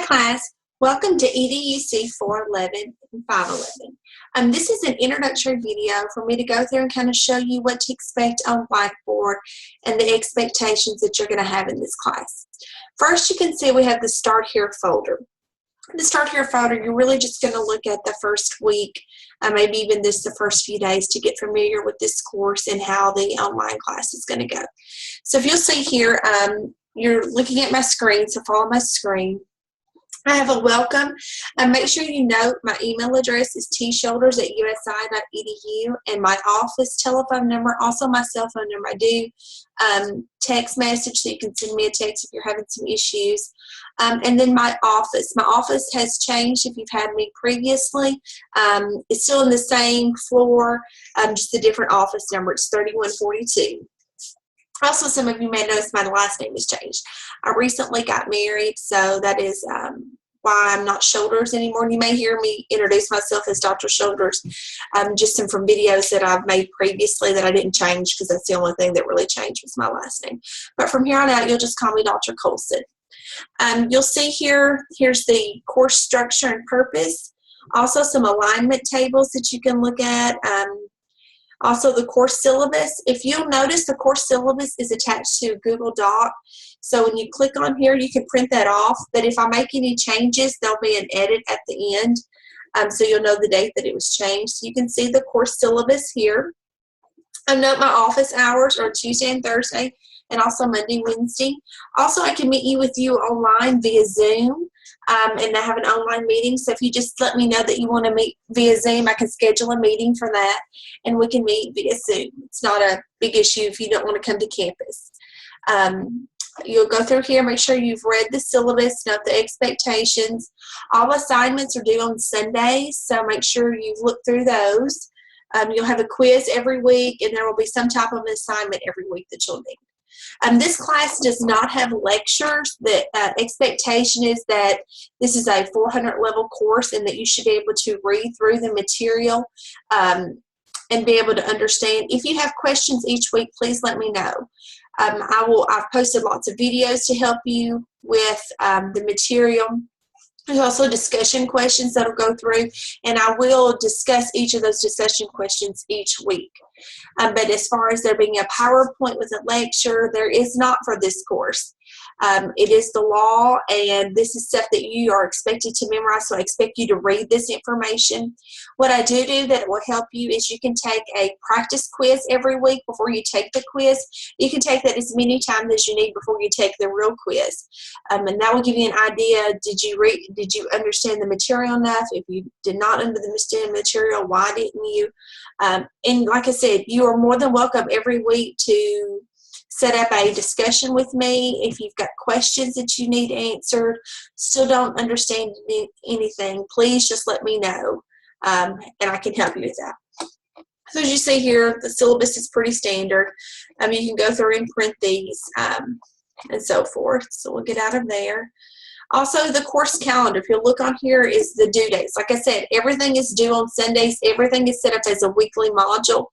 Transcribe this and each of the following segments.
class, welcome to EDUC 411 and 511. This is an introductory video for me to go through and kind of show you what to expect on Blackboard and the expectations that you're going to have in this class. First, you can see we have the Start Here folder. The Start Here folder, you're really just going to look at the first week, maybe even the first few days to get familiar with this course and how the online class is going to go. So if you'll see here, you're looking at my screen, so follow my screen. I have a welcome. Make sure you note my email address is tshoulders@usi.edu and my office telephone number, also my cell phone number. I do text message, so you can send me a text if you're having some issues. And then my office. My office has changed if you've had me previously. It's still in the same floor, just a different office number. It's 3142. Also, some of you may notice my last name has changed. I recently got married, so that is why I'm not Shoulders anymore. And you may hear me introduce myself as Dr. Shoulders, just from videos that I've made previously that I didn't change because that's the only thing that really changed was my last name. But from here on out, you'll just call me Dr. Colson. You'll see here's the course structure and purpose. Also, some alignment tables that you can look at. Also, the course syllabus. If you'll notice, the course syllabus is attached to a Google Doc. So when you click on here, you can print that off. But if I make any changes, there'll be an edit at the end. So you'll know the date that it was changed. So you can see the course syllabus here. Note my office hours are Tuesday and Thursday, and also Monday, Wednesday. Also, I can meet with you online via Zoom. And I have an online meeting, so if you just let me know that you want to meet via Zoom, I can schedule a meeting for that, and we can meet via Zoom. It's not a big issue if you don't want to come to campus. You'll go through here, make sure you've read the syllabus, note the expectations. All assignments are due on Sundays, so make sure you've looked through those. You'll have a quiz every week, and there will be some type of assignment every week that you'll need. This class does not have lectures. The expectation is that this is a 400 level course and that you should be able to read through the material and be able to understand. If you have questions each week, please let me know. I've posted lots of videos to help you with the material. There's also discussion questions that will go through, and I will discuss each of those discussion questions each week. But as far as there being a PowerPoint with a lecture, there is not for this course. It is the law, and this is stuff that you are expected to memorize, so I expect you to read this information. What I do that will help you is you can take a practice quiz every week before you take the quiz. You can take that as many times as you need before you take the real quiz. And that will give you an idea, did you understand the material enough? If you did not understand the material, why didn't you? And like I said, you are more than welcome every week to set up a discussion with me. If you've got questions that you need answered, still don't understand anything, please just let me know, and I can help you with that. So as you see here, the syllabus is pretty standard. You can go through and print these and so forth. So we'll get out of there. Also, the course calendar, if you look on here, is the due dates. Like I said, everything is due on Sundays. Everything is set up as a weekly module.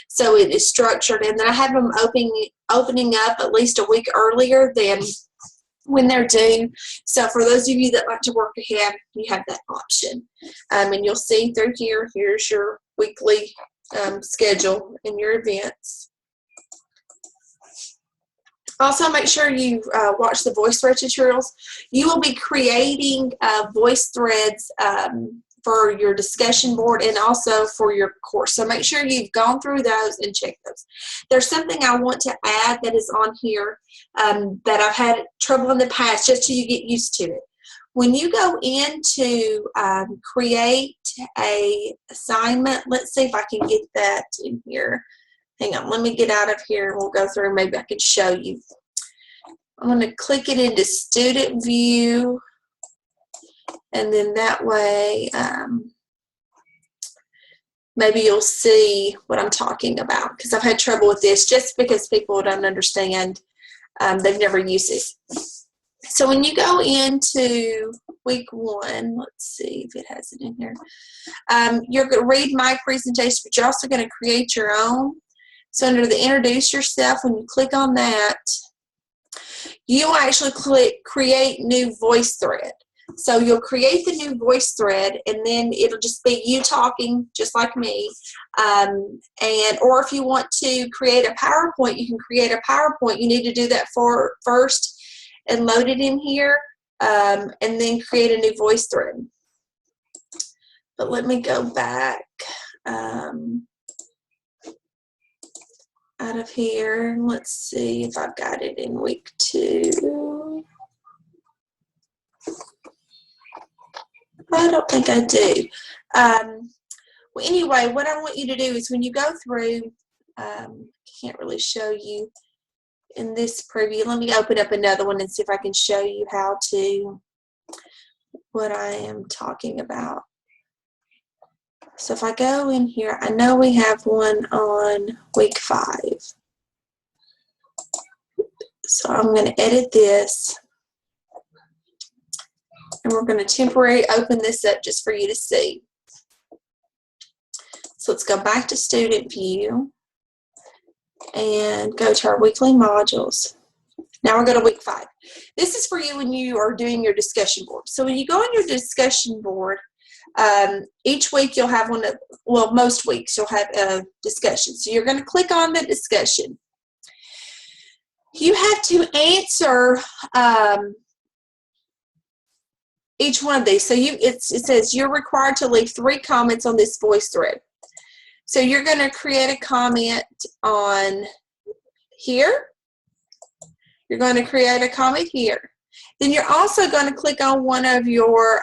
So it is structured. And then I have them opening up at least a week earlier than when they're due. So for those of you that like to work ahead, you have that option. And you'll see through here, here's your weekly schedule and your events. Also, make sure you watch the VoiceThread tutorials. You will be creating voice threads for your discussion board and also for your course. So make sure you've gone through those and checked those. There's something I want to add that is on here that I've had trouble in the past, just so you get used to it. When you go in to create a assignment, let's see if I can get that in here. Hang on, let me get out of here and we'll go through. Maybe I can show you. I'm going to click it into student view, and then that way maybe you'll see what I'm talking about, because I've had trouble with this just because people don't understand. They've never used it. So when you go into week 1, let's see if it has it in here. You're going to read my presentation, but you're also going to create your own. So under the Introduce Yourself, when you click on that, you will actually click Create New Voice Thread. So you'll create the new voice thread, and then it'll just be you talking just like me. Or if you want to create a PowerPoint, you can create a PowerPoint. You need to do that first and load it in here, and then create a new voice thread. But let me go back out of here. Let's see if I've got it in week 2. I don't think I do. Well, anyway, what I want you to do is when you go through, can't really show you in this preview. Let me open up another one and see if I can show you what I am talking about. So if I go in here, I know we have one on week 5. So I'm going to edit this. And we're going to temporarily open this up just for you to see. So let's go back to student view and go to our weekly modules. Now we're going to week 5. This is for you when you are doing your discussion board. So when you go on your discussion board, each week you'll have most weeks you'll have a discussion. So you're going to click on the discussion. You have to answer each one of these. So it says you're required to leave 3 comments on this voice thread. So you're going to create a comment on here. You're going to create a comment here. Then you're also going to click on one of your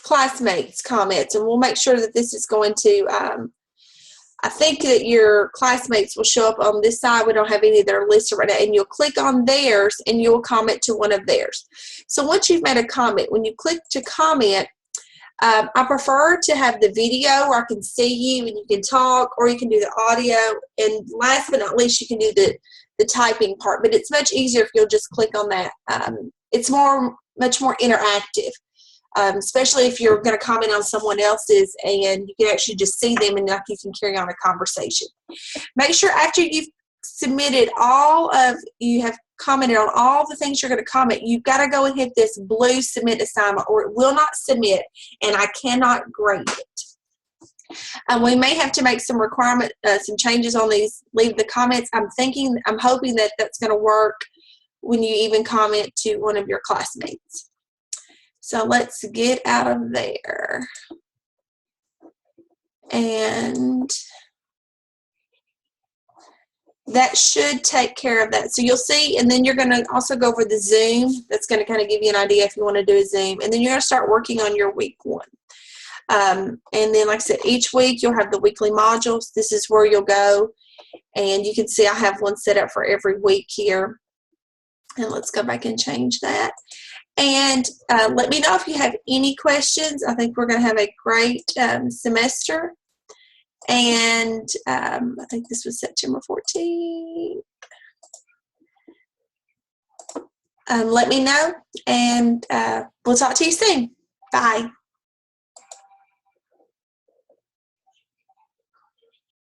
classmates' comments, and we'll make sure that this is going to I think that your classmates will show up on this side. We don't have any that are listed right now. And you'll click on theirs and you'll comment to one of theirs. So once you've made a comment, when you click to comment, I prefer to have the video where I can see you and you can talk, or you can do the audio. And last but not least, you can do the typing part. But it's much easier if you'll just click on that. It's much more interactive. Especially if you're going to comment on someone else's and you can actually just see them and like you can carry on a conversation. Make sure after you've submitted you have commented on all the things you're going to comment, you've got to go and hit this blue submit assignment or it will not submit and I cannot grade it. We may have to make some some changes on these, leave the comments. I'm hoping that that's going to work when you even comment to one of your classmates. So let's get out of there. And that should take care of that. So you'll see, and then you're going to also go over the Zoom. That's going to kind of give you an idea if you want to do a Zoom. And then you're going to start working on your week 1. And then, like I said, each week you'll have the weekly modules. This is where you'll go. And you can see I have one set up for every week here. And let's go back and change that. And let me know if you have any questions. I think we're going to have a great semester. And I think this was September 14th. Let me know, and we'll talk to you soon. Bye.